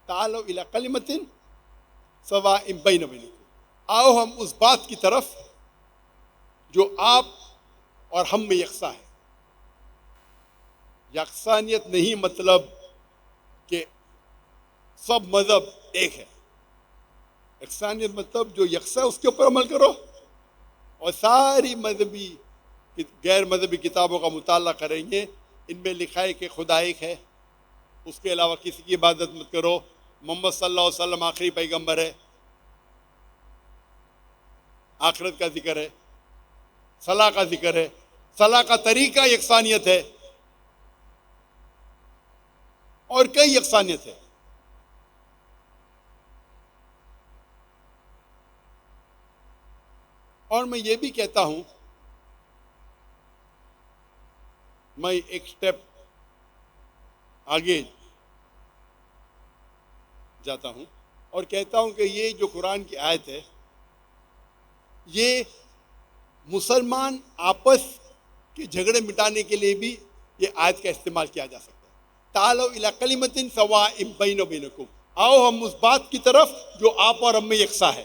تعالوا الی کلمۃ سواء بین بینکم، آؤ ہم اس بات کی طرف جو آپ اور ہم میں یکساں ہے۔ یکسانیت نہیں مطلب کہ سب مذہب ایک ہے، یکسانیت مطلب جو یکساں اس کے اوپر عمل کرو، اور ساری مذہبی غیر مذہبی کتابوں کا مطالعہ کریں گے، ان میں لکھا ہے کہ خدا ایک ہے، اس کے علاوہ کسی کی عبادت مت کرو، محمد صلی اللہ علیہ وسلم آخری پیغمبر ہے، آخرت کا ذکر ہے، صلاح کا ذکر ہے، صلاح کا طریقہ یکسانیت ہے، اور کئی یکسانیت ہے۔ اور میں یہ بھی کہتا ہوں، میں ایک سٹیپ آگے جاتا ہوں اور کہتا ہوں کہ یہ جو قرآن کی آیت ہے، یہ مسلمان آپس کے جھگڑے مٹانے کے لیے بھی یہ آیت کا استعمال کیا جا سکتا ہے۔ تعالوا الی کلمۃ سواء بین بینکم، آؤ ہم اس بات کی طرف جو آپ اور ہم میں یکساں ہے۔